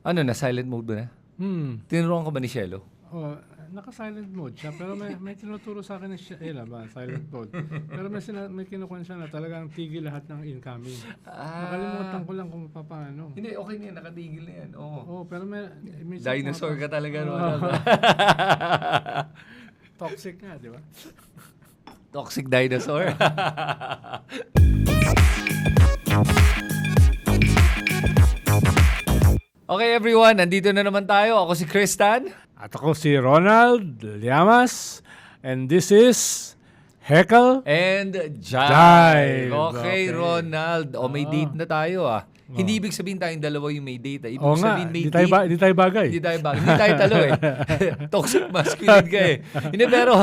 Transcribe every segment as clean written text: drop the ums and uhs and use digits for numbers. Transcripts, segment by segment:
Ano na, silent mode ba na? Tinuruan ka ba ni Shelo? Oh, naka-silent mode siya, pero may tinuturo sa akin ni Sheila ba, silent mode. Pero may kinukuha siya na talagang tigil lahat ng incoming. Nakalimutan ko lang kung paano. Hindi, okay na yan. Nakatigil na yan. Oo. Oh, pero may Dinosaur ka talaga, Ronald. Toxic nga, di ba? Toxic dinosaur. Okay, everyone. Nandito na naman tayo. Ako si Kristan. At ako si Ronald Llamas, and this is Heckle And Jive. Jive. Okay, Okay. Ronald. May date na tayo Hindi ibig sabihin tayong dalawa yung may date. Ibig Oo nga, sabihin may di date. tayo bagay. Hindi tayo bagay. Hindi tayo talo Toxic masculine ka Hindi, pero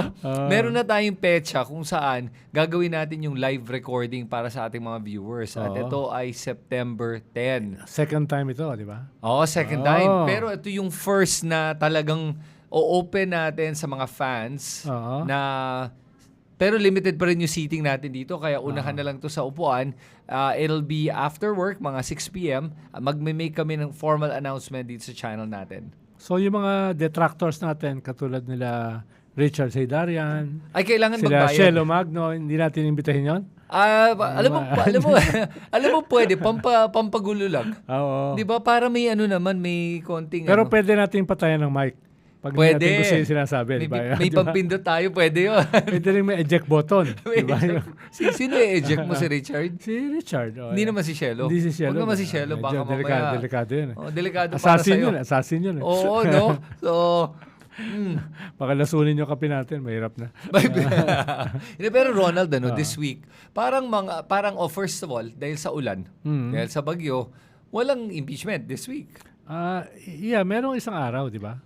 meron na tayong petsa kung saan gagawin natin yung live recording para sa ating mga viewers. At ito ay September 10. Second time ito, di ba? Oo, second time. Pero ito yung first na talagang o-open natin sa mga fans na pero limited pa rin yung seating natin dito kaya unahan na lang to sa upuan. It'll be after work, mga 6 p.m. Magme-make kami ng formal announcement dito sa channel natin. So yung mga detractors natin, katulad nila Richard Seydarian, Ay, kailangan sila magbayad. Shelo Magno, hindi natin imbitahin yon? Alam mo pwede, pampagulo lang. Oo. Di ba? Para may naman, may konting Pero pwede natin patayan ng mic. Pag pwede. natin gusto yung sinasabi. May Diba? pagpindot tayo, pwede yun. Pwede rin may eject button. Diba? Sino i-eject mo, si Richard? Si Richard. Hindi naman si Shelo. Hindi si Shelo. Huwag naman si Shelo, baka mamaya. Delikado yun. Delikado para sa'yo. Assassin yun. Oo, no? So, Baka lasunin yung kape natin, mahirap na. Hindi, pero Ronald, this week, parang first of all, dahil sa ulan, dahil sa bagyo, walang impeachment this week. Yeah, merong isang araw, di ba?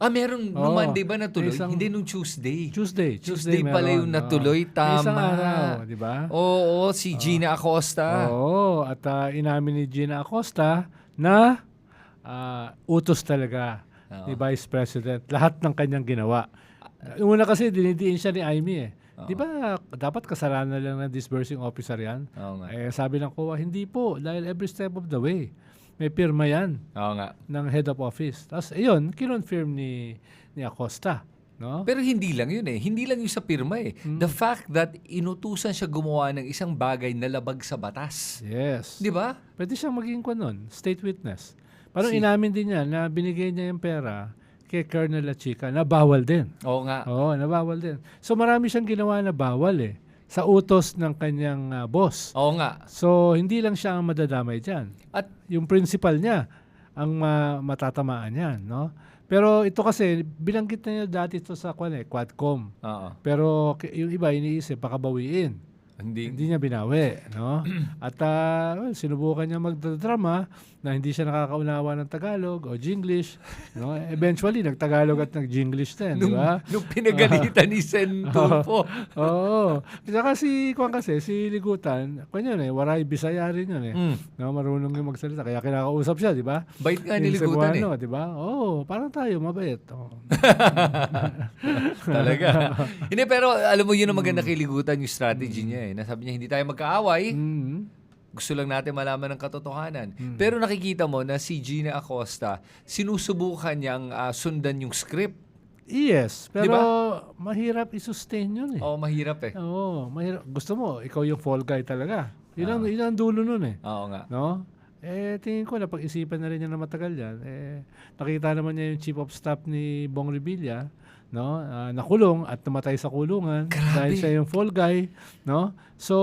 Meron. Nung Monday ba natuloy? Hindi, nung Tuesday. Tuesday pala yung natuloy. Tama. Isang araw, di ba? Oo, si Gina Acosta. Oo, at inamin ni Gina Acosta na utos talaga ni Vice President lahat ng kanyang ginawa. Una kasi dinidiin siya ni Amy Di ba dapat kasalanan lang ng disbursing officer yan? Sabi ng COA, hindi po, dahil every step of the way may pirma yan ng head of office. Tapos, ayun, kinonfirm ni Acosta. No? Pero hindi lang yun Hindi lang yung sa pirma The fact that inutusan siya gumawa ng isang bagay na labag sa batas. Yes. Di ba? Pwede siyang maging state witness. Parang inamin din niya na binigay niya yung pera kay Colonel La Chica na bawal din. Oo nga. Oo, na bawal din. So marami siyang ginawa na bawal sa utos ng kanyang boss. Oo nga. So hindi lang siya ang madadamay dyan. At yung principal niya ang matatamaan yan, no? Pero ito kasi, binanggit na niya dati ito sa Quadcom. Pero yung iba iniisip, baka bawiin. Hindi niya binawi, no? At sinubukan niya magdrama na hindi siya nakakaunawa ng Tagalog o Jinglish, no? Eventually nagtagalog at nag-Jinglish din, di ba? Nung pinagalitan ni Sen Tulfo. Oo. Saka si Ligutan, Waray Bisaya rin yun No, marunong yung magsalita kaya kinakausap siya, di ba? Bait nga ni Ligutan di ba? Oo, parang tayo mabait. Talaga. Hindi, pero alam mo yun ang maganda kay Ligutan yung strategy niya Nasabi niya hindi tayo magkaaway. Gusto lang natin malaman ng katotohanan. Pero nakikita mo na si Gina Acosta, sinusubukan niyang sundan yung script. Yes, pero diba? Mahirap i-sustain yun Oo, mahirap Oo, mahirap. Gusto mo, ikaw yung fall guy talaga. Yun ang dulo nun Oo nga. No? Tingin ko na pag-isipan na rin niya na matagal yan. Nakita naman niya yung chief of staff ni Bong Revilla, no? Nakulong at namatay sa kulungan. Grabe. Dahil siya yung fall guy, no? So,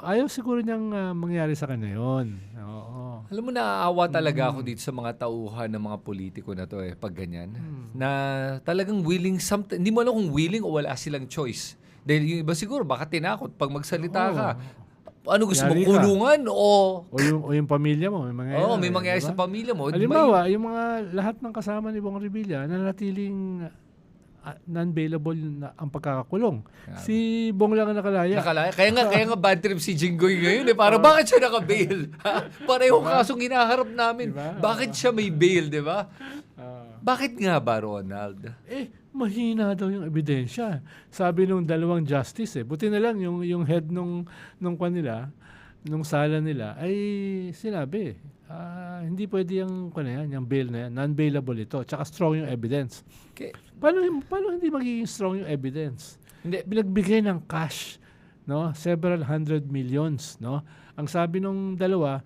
ayaw siguro niyang mangyari sa kanya yun. Oo. Alam mo, naaawa talaga ako dito sa mga tauhan ng mga politiko na to pag ganyan. Na talagang willing, hindi mo alam kung willing o wala silang choice. Dahil yung iba siguro, baka tinakot pag magsalita ka. Ano gusto mo, kulungan o yung pamilya mo, may mangyayari. may mangyayari sa pamilya mo. Halimbawa, yung mga lahat ng kasama ni Bong Revilla nanatiling non-bailable na ang pagkakakulong. Si Bong lang ang nakalaya. Kaya nga bad trip si Jinggoy ngayon Para bakit siya naka-bail? Parehong kasong hinaharap namin. Diba? Bakit siya may bail, di ba? Bakit nga ba, Ronald? Mahina daw yung ebidensya. Sabi nung dalawang justice buti na lang yung head nung kanila, nung sala nila, ay sinabi, hindi pwede yung bail na yan. Non-bailable ito. Tsaka strong yung evidence. Okay. Paano hindi magiging strong yung evidence? Hindi. Binagbigay ng cash, no? Several hundred millions, no? Ang sabi nung dalawa,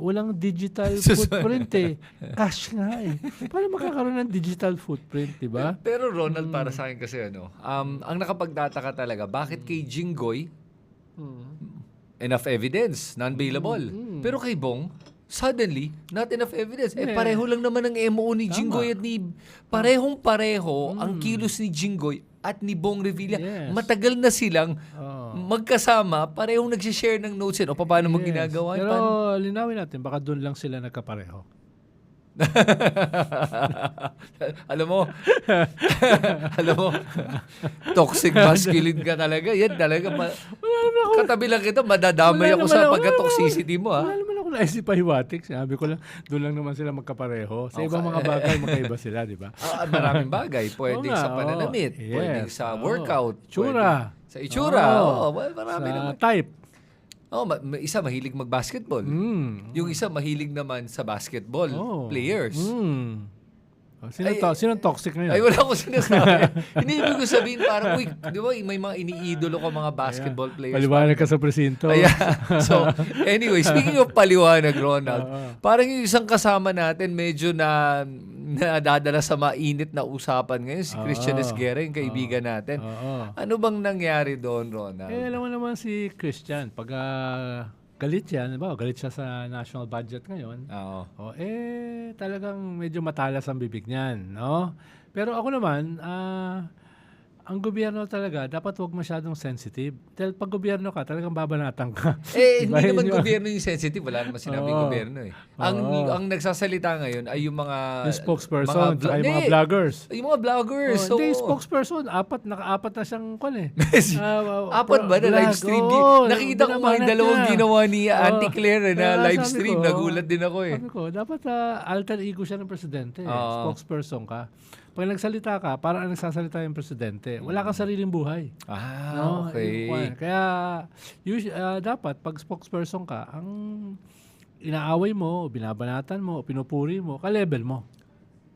walang digital footprint eh. Cash nga eh. Paano makakaroon ng digital footprint, di ba? Pero Ronald, para sa akin kasi ang nakapagtataka talaga, bakit kay Jinggoy, enough evidence, non-bailable. Pero kay Bong, suddenly, not enough evidence. Pareho lang naman ang MO ni Jinggoy at ni... Parehong-pareho ang kilos ni Jinggoy at ni Bong Revilla. Yes. Matagal na silang magkasama, parehong nagsishare ng notes o paano mo ginagawa. Pero linawin natin, baka doon lang sila nagkapareho. alam mo, toxic masculine ka talaga. Yan talaga. Katabi lang kita, madadamay ako sa pagka-toxicity mo. Wala naman ako naisip pahiwatik. Sabi ko lang, doon lang naman sila magkapareho. Sa ibang mga bagay, magkaiba sila, di ba? Maraming bagay. Pwedeng sa pananamit, pwedeng sa workout. Itsura. Sa itsura. Marami naman. Type. Isa mahilig mag-basketball. Yung isa mahilig naman sa basketball players. Sino toxic na yun? Ay, wala akong sinasabi. Hindi ibig ko sabihin parang, di ba, may mga iniidolo ko mga basketball players. Paliwanag ka sa presinto. So, anyway, speaking of paliwanag, Ronald, parang yung isang kasama natin medyo nadadala sa mainit na usapan ngayon, si Christian Esguerra, yung kaibigan natin. Ano bang nangyari doon, Ronald? Alam mo naman si Christian, pag galit yan, galit siya sa national budget ngayon. Talagang medyo matalas ang bibig niyan, no? Pero ako naman, ang gobyerno talaga, dapat huwag masyadong sensitive. Dahil pag gobyerno ka, talagang babanatan ka. Hindi naman gobyerno yung sensitive. Wala naman sinabing gobyerno eh. Ang nagsasalita ngayon ay yung mga... Yung spokesperson, yung mga vloggers. Yung mga vloggers. Hindi, spokesperson. Apat na siyang apat ba na live stream? Nakita ko mga dalawang ginawa ni Auntie Claire na live stream. Nagulat din ako eh. Sabi ko, dapat alter ego siya ng presidente. Spokesperson ka. Pag nagsalita ka, parang nagsasalita yung presidente. Wala kang sariling buhay. Okay. Kaya dapat pag spokesperson ka, ang inaaway mo, binabanatan mo, pinupuri mo, ka-level mo.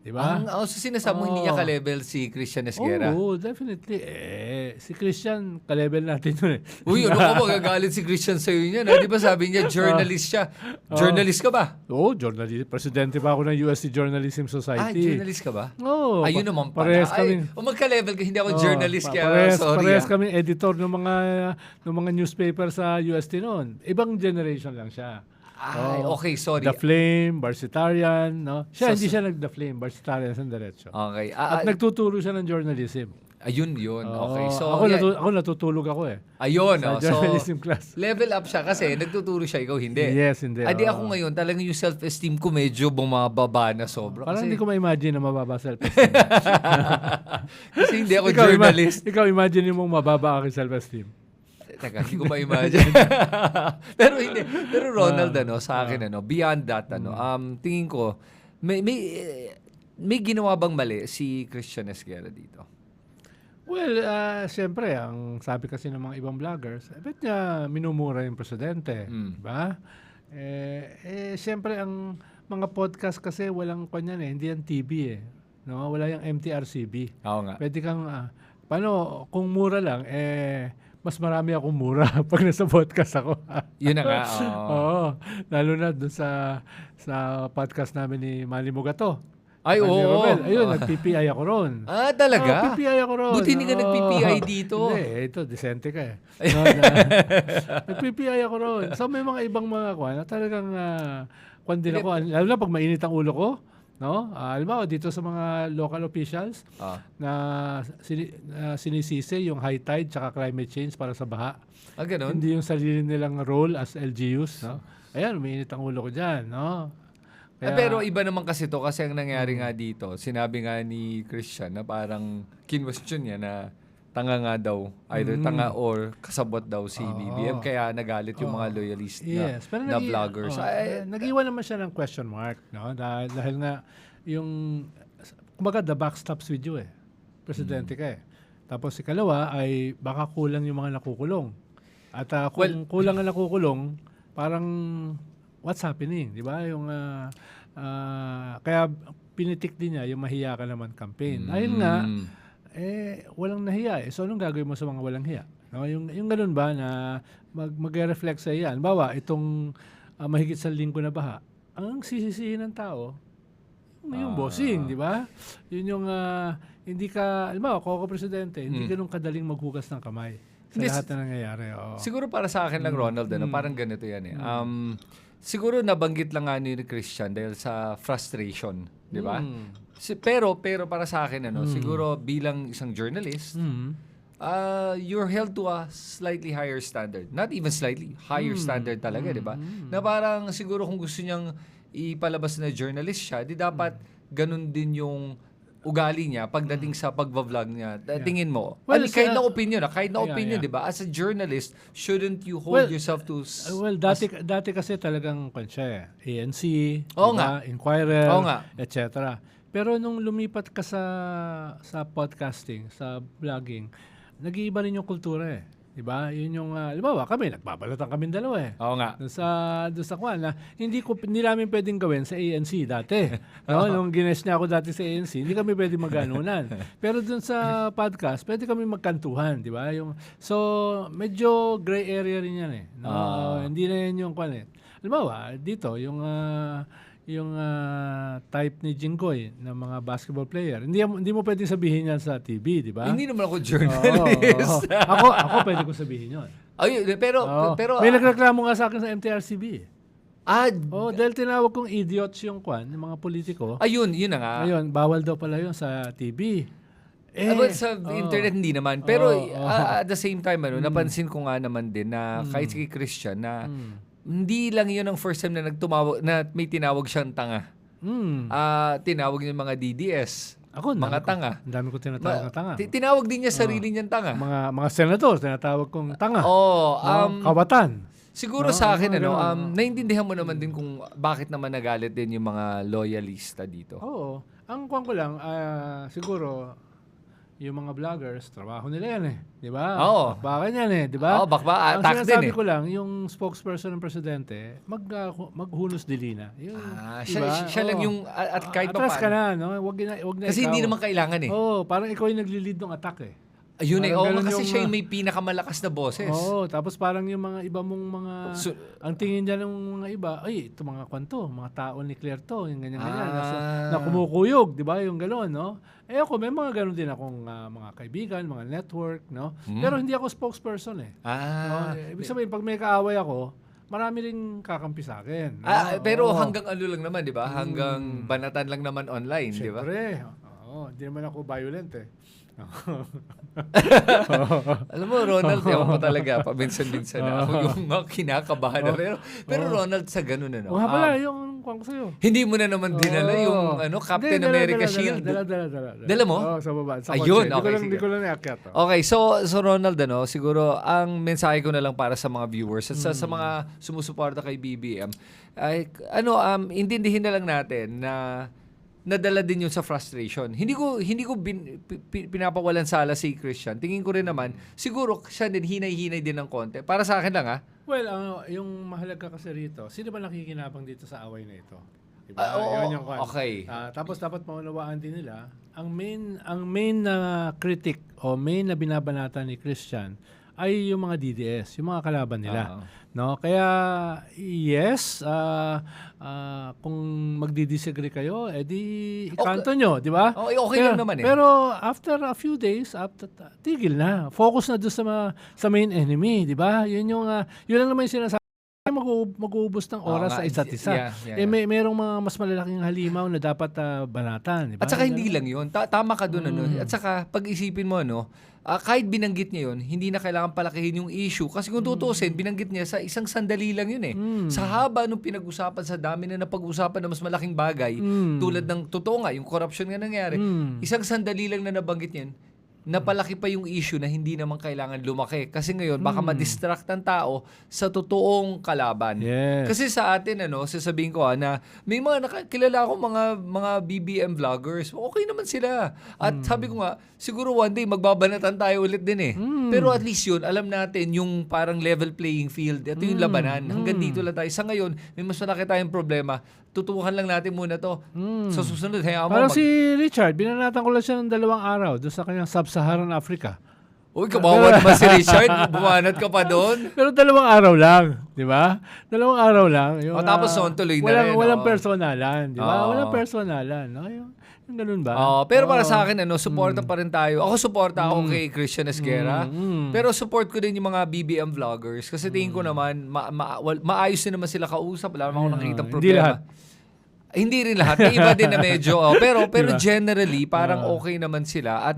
Diba? So sinasabi mo hindi niya ka-level si Christian Esguerra? Oo, definitely. Si Christian, ka-level natin yun eh. Uy, ano ko magagalit si Christian sa'yo niyan? Di ba sabi niya, journalist siya. Journalist ka ba? Oo, journalist. Presidente pa ako ng USC Journalism Society. Journalist ka ba? Oo. Ayun naman pala. Magka-level ka, hindi ako journalist kaya sorry. Parehas kami editor ng mga newspaper sa UST noon. Ibang generation lang siya. Okay, sorry. The Flame, Varsitarian, no? Hindi siya nag-The Flame, Varsitarian sa diretso. Okay. At nagtuturo siya ng journalism. Ayun yun. Okay. So, ako natutulog ako eh. Ayun. Sa journalism class. Level up siya kasi nagtuturo siya, ikaw hindi. Yes, hindi. Di ako ngayon, talagang yung self-esteem ko medyo bumababa na sobra. Parang hindi ko ma-imagine na mababa self-esteem. Kasi hindi ako journalist. Ikaw imagine mong mababa aking self-esteem. Teka, hindi ko ma-imagine. Pero Ronald, sa akin, beyond that, tingin ko, may ginawa bang mali si Christian Esguerra dito? Well, siyempre, ang sabi kasi ng mga ibang vloggers, bet niya minumura yung presidente. Diba? Siyempre, ang mga podcast kasi walang kanyan hindi yan TV eh. No? Wala yung MTRCB. Oo nga. Pwede kang, paano, kung mura lang, mas marami akong mura pag nasa podcast ako. Yun na nga. Oo. Lalo na dun sa podcast namin ni Manny Mugato. Ay, oo. Ayun, nag-PPI ako ron. Talaga? PPI ako ron. Buti hindi ka nag-PPI dito. Hindi, ito, decente ka eh. Nag-PPI ako ron. So, may mga ibang mga na talagang kwan din ako. Lalo na pag mainit ang ulo ko. No? Alam mo, dito sa mga local officials na sinisisi yung high tide tsaka climate change para sa baha. Ganun? Hindi yung sarili nilang role as LGUs. No? Ayan, umiinit ang ulo ko dyan. No? Pero iba naman kasi to kasi ang nangyari nga dito, sinabi nga ni Christian na parang kinwestiyon niya na tanga nga daw, either tanga or kasabot daw si BBM, kaya nagalit yung mga loyalist na vloggers. Nag-iwan naman siya ng question mark, no? Dahil nga yung kumbaga the buck stops with you eh. Presidente ka eh. Tapos ikalawa ay baka kulang yung mga nakukulong. At kung kulang ang nakukulong, parang what's happening, di ba? Yung kaya pinitik din niya yung mahiya ka naman campaign. Dahil nga walang nahiya eh. So anong gagawin mo sa mga walang hiya? No, yung ganun ba na mag-reflect sa iyan. Bawa itong mahigit sa linggo na baha, ang sisisihin ng tao yung bossing, di ba? Yun yung hindi ka, alam mo, ako presidente, hindi ganun kadaling maghugas ng kamay sa lahat na nangyayari. Siguro para sa akin lang, Ronald, parang ganito yan eh. Siguro nabanggit lang nga ni Christian dahil sa frustration, di ba? Pero para sa akin, siguro bilang isang journalist, you're held to a slightly higher standard. Not even slightly, higher standard talaga, di ba? Na parang siguro kung gusto niyang ipalabas na journalist siya, di dapat ganun din yung ugali niya pagdating sa pagva-vlog niya. Tingin mo, kahit na opinion, di ba? As a journalist, shouldn't you hold yourself to... Dati kasi talagang siya, ANC, diba? Inquirer, etc. Pero nung lumipat ka sa podcasting, sa vlogging, nag-iiba rin yung kultura eh. Diba? Yun yung, halimbawa kami, nagbabalatan kami dalawa eh. Oo nga. Doon sa kwan na, hindi namin pwedeng gawin sa ANC dati. No? Nung gines niya ako dati sa ANC, hindi kami pwedeng maganunan. Pero doon sa podcast, pwede kami magkantuhan, di ba? So, medyo gray area rin yan eh. No? Hindi na yan yung kwan eh. Halimbawa, dito, yung type ni Jinggoy ng mga basketball player. Hindi mo pwedeng sabihin yan sa TV, di ba? Hindi naman ako journalist. Ako pwede ko sabihin yun. Pero may nagreklamo nga sa akin sa MTRCB. Dahil tinawag kong idiots yung mga politiko. Yun na nga. Ayun, bawal daw pala yun sa TV. Sa internet hindi naman. Pero at the same time, napansin ko nga naman din na kahit si Christian na hindi lang yun ang first time na may tinawag siyang tanga. Tinawag niya mga DDS. Mga tanga. Ang dami ko tinatawag na tanga. Tinawag din niya sarili niyang tanga. Mga senador, tinatawag kong tanga. Kawatan. Siguro sa akin, naiintindihan mo naman din kung bakit naman nagalit din yung mga loyalista dito. Oo. Ang kwan ko lang, siguro, yung mga vloggers, trabaho nila yan eh. Di ba? Oo. Bakbakan yan eh. Di ba? Ang sinasabi ko lang, yung spokesperson ng presidente, maghunos dilina. Diba? Siya lang yung, at kahit pa atras ka na, no? Wag na kasi ikaw. Hindi naman kailangan eh. Parang ikaw yung nagli-lead ng attack eh. Ayun kasi siya yung may pinakamalakas na boses. Tapos parang yung mga iba mong mga, ang tingin dyan ng mga iba, ito mga kwanto, mga tao ni Claire to, yung ganyan-ganyan, na kumukuyog, di ba, yung gano'n, no? Ako, may mga gano'n din akong mga kaibigan, mga network, no? Pero hindi ako spokesperson eh. Ibig sabihin, pag may kaaway ako, marami rin kakampi sa akin. Pero hanggang lang naman, di ba? Hanggang banatan lang naman online, di ba? Siyempre. Hindi naman ako violent eh. Alam mo, Ronald, ako pa talaga, paminsan-minsan na ako yung kinakabahan na. Pero Ronald, sa ganun na. Pala, yung kung sa'yo. Hindi mo na naman dinala yung Captain America Shield. Dala mo? Sa baba. Ayun, okay. Hindi ko lang iakyat. Okay, so Ronald, siguro, ang mensahe ko na lang para sa mga viewers at sa mga sumusuporta kay BBM, ay, intindihin na lang natin na nadala din yun sa frustration. Hindi ko pinapawalan sala si Christian. Tingin ko rin naman, siguro siya din hinay-hinay din ng konti. Para sa akin lang Well, yung mahalaga kasi rito, sino ba nakikinabang dito sa away na ito? Diba? Yun yung okay. Tapos dapat maunawaan din nila, ang main na critic o main na binabanata ni Christian ay yung mga DDS, yung mga kalaban nila. No? Kaya, yes, kung magdi-disagree kayo, edi ikanto nyo, di ba? Okay lang naman eh. Pero after a few days, tigil na. Focus na doon sa main enemy, di ba? Yun lang naman yung sinasabi. Mag-uubos ng oras sa isa't isa. Merong mga mas malalaking halimaw na dapat banatan. Diba? At saka hindi lang yun. Tama ka doon. At saka pag-isipin mo, kahit binanggit niya yun, hindi na kailangan palakihin yung issue. Kasi kung tutusin, binanggit niya sa isang sandali lang yun eh. Sa haba nung pinag-usapan, sa dami na napag-usapan na mas malaking bagay, tulad ng totoo nga, yung corruption nga nangyari, isang sandali lang na nabanggit niyan, napalaki pa yung issue na hindi naman kailangan lumaki. Kasi ngayon, baka ma-distract ang tao sa totoong kalaban. Yes. Kasi sa atin, sasabihin ko na may mga kilala akong mga BBM vloggers. Okay naman sila. At sabi ko nga, siguro one day magbabanatan tayo ulit din eh. Pero at least yun, alam natin yung parang level playing field. Ito yung labanan. Hanggang dito lang tayo. Sa ngayon, may mas malaki tayong problema. Tutukan lang natin muna to. Sa susunod, parang si Richard, binanatan ko lang siya ng 2 araw doon sa kanyang Sub-Saharan Africa. Uy, kawawa naman si Richard. Bumanat ka pa doon. Pero 2 araw lang, di ba? 2 araw lang. Yung, tapos tuloy na rin. Walang personalan, di ba? Walang personalan. No? Yung ganun ba? Pero para sa akin, suporta pa rin tayo. Ako suporta ako kay Christian Esguerra. Pero support ko din yung mga BBM vloggers. Kasi tingin ko naman, maayos din naman sila kausap. Wala naman ako nakikitang problema. Hindi rin lahat. May iba din na medyo. Pero diba? Generally, parang okay naman sila. At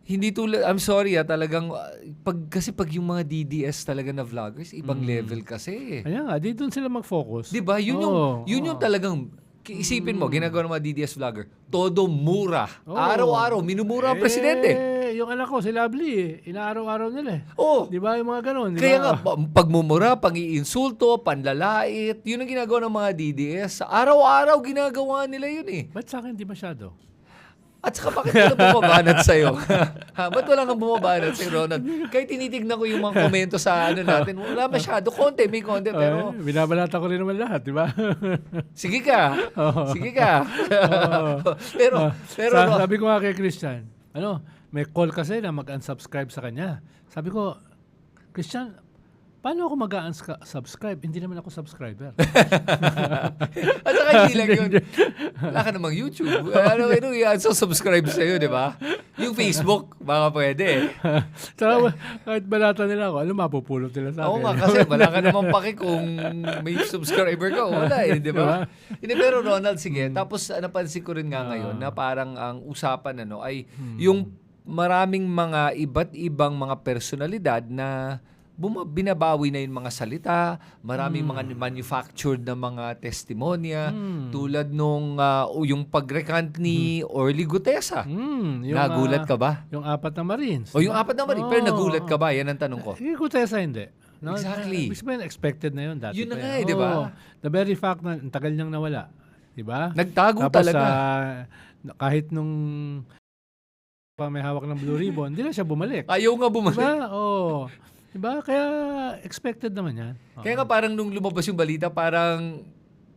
hindi tulad, I'm sorry talagang, kasi pag yung mga DDS talaga na vloggers, ibang level kasi. Ayan nga, di doon sila mag-focus. Diba? Yun yung talagang, isipin mo, ginagawa ng mga DDS vlogger, todo mura. Araw-araw, minumura ang presidente. Yung anak ko, si Lovely, inaaraw-araw nila eh. Di ba yung mga ganun? Kaya nga, pagmumura, pang-iinsulto, panlalait, yun ang ginagawa ng mga DDS. Araw-araw ginagawa nila yun eh. Ba't sa akin di masyado? At saka bakit wala bumabanat sa'yo? Ba't wala kang bumabanat sa'yo, Ronald? Kahit tinitignan ko yung mga komento sa natin, wala masyado. May konti, pero... Binabalata ko rin naman lahat, di ba? Sige ka. Sige ka. pero sabi ko nga kay Christian, may call kasi na mag-unsubscribe sa kanya. Sabi ko, Christian, paano ako mag-unsubscribe? Hindi naman ako subscriber. At saka hindi lang yun. Wala ka namang YouTube. I-unsubscribe sa'yo, di ba? Yung Facebook, baka pwede. Saka kahit balata nila ako, mapupulot nila sa akin. Oo nga, kasi wala ka namang paki kung may subscriber ka. Wala di ba? Pero Ronald, sige. Tapos napansin ko rin nga ngayon na parang ang usapan ay yung maraming mga iba't ibang mga personalidad na binabawi na yung mga salita, maraming mga manufactured na mga testimonya, tulad nung yung pag-recant ni Orly Gutesa. Nagulat ka ba? Yung 4 na Marines. Yung 4 na Marines. Pero nagulat ka ba? Yan ang tanong ko. Yung Gutesa hindi. No? Exactly. Expected na yun dati. Yun na nga di ba? The very fact na ang tagal niyang nawala. Di ba? Nagtago tapos, talaga. Kahit nung may hawak ng Blue Ribbon, hindi na siya bumalik. Ayaw nga bumalik. Diba? Diba? Kaya expected naman yan. Kaya nga parang nung lumabas yung balita, parang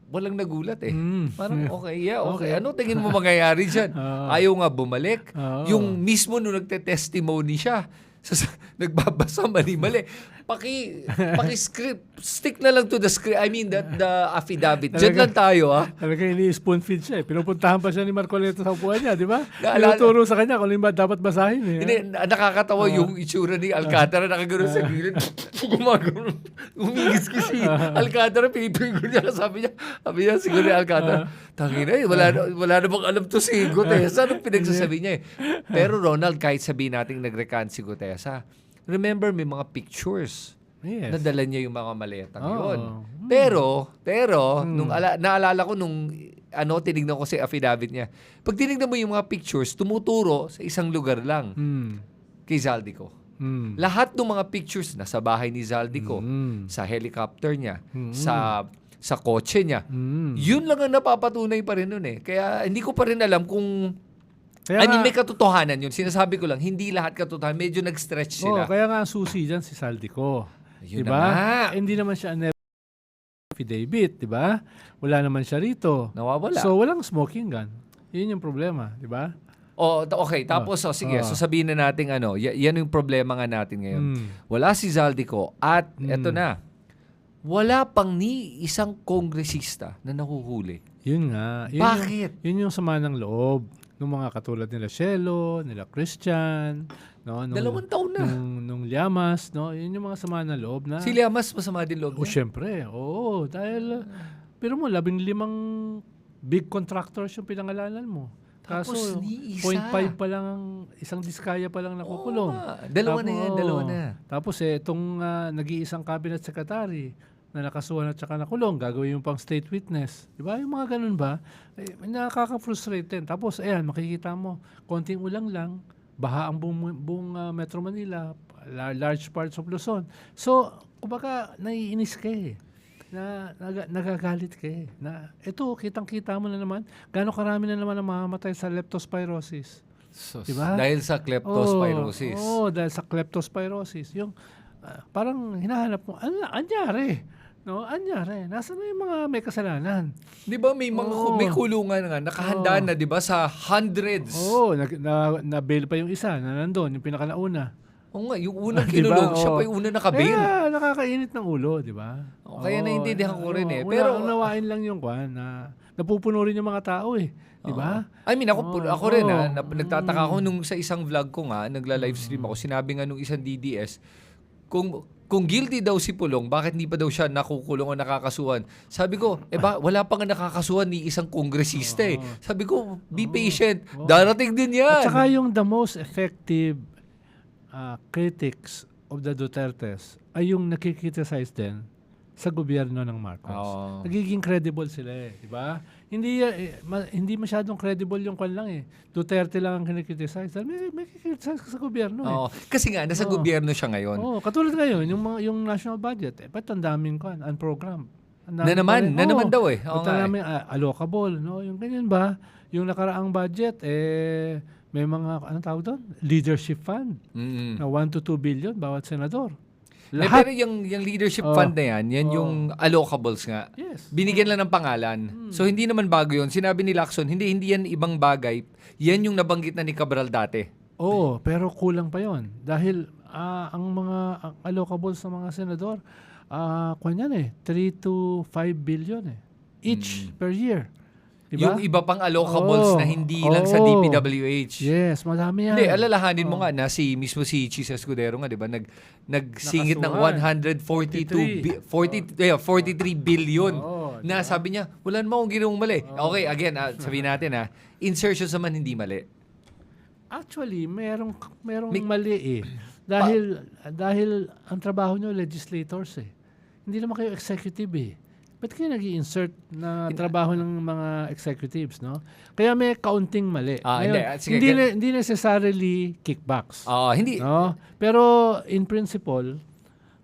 walang nagulat eh. Parang okay. Ano tingin mo mangyayari dyan? Ayaw nga bumalik. Yung mismo nung nagte-testimony siya, nagbabasa mali-mali. Paki-script. Stick na lang to the script. I mean, the affidavit. Diyan lang tayo, Talaga ini-spoon feed siya eh. Pinupuntahan pa siya ni Marcoleta sa upuan niya, di ba? Tinuturo sa kanya kung ano dapat basahin eh. Hindi, nakakatawa yung itsura ni Alcantara. Nakagano'n sa gilid. Gumagano. Umigis-gis si Alcantara. Pinipigil niya. Sabi niya, siguro ni Alcantara, tangina eh. Wala na bang alam to si Gutesa. Anong pinagsasabi niya eh. Pero Ronald, kahit sabihin natin nag-recant si Gutesa, remember, may mga pictures. Yes. Nadala niya yung mga maletang yun. Pero, naalala ko nung tinignan ko si affidavit niya. Pag tinignan mo yung mga pictures, tumuturo sa isang lugar lang. Kay Zaldico. Lahat ng mga pictures nasa bahay ni Zaldico, sa helicopter niya, sa kotse niya. Yun lang ang napapatunay pa rin nun eh. Kaya hindi ko pa rin alam kung may katotohanan yun. Sinasabi ko lang, hindi lahat katotohanan. Medyo nag-stretch sila. Kaya nga ang susi dyan si Zaldico. Yun diba? Na hindi naman siya affidavit, di ba? Wala naman siya rito. Nawawala. So, walang smoking gun. Yun yung problema, di ba? Okay. Tapos, sige. So, sabihin na natin yan yung problema nga natin ngayon. Wala si Zaldico at eto na. Wala pang ni isang kongresista na nahuhuli. Yun nga. Bakit? Yun yung sama ng loob ng mga katulad nila Shelo, nila Christian, 2 taon na. Nung Llamas, yun yung mga sama ng loob na. Si Llamas masama din loob niya? Syempre. Dahil, pero mo, 15 big contractors yung pinangalanan mo. Kaso, 0.5 pa lang, isang diskaya pa lang nakukulong. Dalawa na. Tapos, itong nag-iisang cabinet secretary, na nakasuhan at saka nakulong, gagawin yung pang state witness. Di ba? Yung mga ganun ba? Nakaka-frustrate din. Tapos, makikita mo, konting ulang lang, baha ang buong Metro Manila, large parts of Luzon. So, kumbaga, naiinis ka eh. Nagagalit ka eh. Ito, kitang-kita mo na naman, gaano karami na naman ang mamamatay sa leptospirosis. Diba? Dahil sa kleptospirosis. Dahil sa kleptospirosis. Yung, parang hinahanap mo, anyari? No, anyari. Nasaan na yung mga may kasalanan? Di ba may may kulungan nga, nakahanda na, di ba, sa hundreds? Na-bail pa yung isa na nandun, yung pinakanauna. Oo nga, yung unang kinulong, siya pa yung unang nakabail. Kaya nakakainit ng ulo, di ba? Kaya naintindihan ko rin eh. Pero unawain lang yung na napupuno rin yung mga tao eh. Di ba? I mean, ako rin nagtataka ako nung sa isang vlog ko nga, nagla-livestream ako, sinabi nga nung isang DDS, kung guilty daw si Pulong, bakit hindi pa daw siya nakukulong o nakakasuhan? Sabi ko, wala pa nga nakakasuhan ni isang kongresista eh. Sabi ko, be patient. Darating din yan. At saka yung the most effective critics of the Dutertes ay yung nakikriticize din sa gobyerno ng Marcos. Nagiging credible sila eh. Di ba? Hindi masyadong credible yung kwan lang eh. Duterte lang ang kinikriticize. May kikriticize ka sa gobyerno eh. Kasi nga, nasa gobyerno siya ngayon. Katulad ngayon, yung national budget, ba't ang daming kwan, unprogram. Na naman daw eh. Ba't ang daming allocable, no? Yung ganyan ba? Yung nakaraang budget, may mga, anong tawag doon? Leadership fund. Na 1 to 2 billion bawat senador. Pero yung leadership fund na yan yung allocables nga. Yes. Binigyan lang ng pangalan. So hindi naman bago yun. Sinabi ni Lacson, hindi yan ibang bagay. Yan yung nabanggit na ni Cabral dati. Pero kulang pa yon. Dahil ang mga allocables ng mga senador, 3 to 5 billion each per year. Diba? Yung iba pang allocables na hindi lang sa DPWH. Yes, madami yan. Hindi, alalahanin mo nga na mismo si Chis Escudero nga, di ba? Nagsingit ng 43 billion. Na sabi niya, wala naman akong ginawang mali. Okay, again, sabihin natin insertions naman hindi mali. Actually, merong mali eh. Dahil ang trabaho nyo legislators eh. Hindi naman kayo executive eh. Ba't kayo nag-i-insert na trabaho ng mga executives, no? Kaya may kaunting mali. Hindi necessarily kickbacks. Hindi. No? Pero in principle,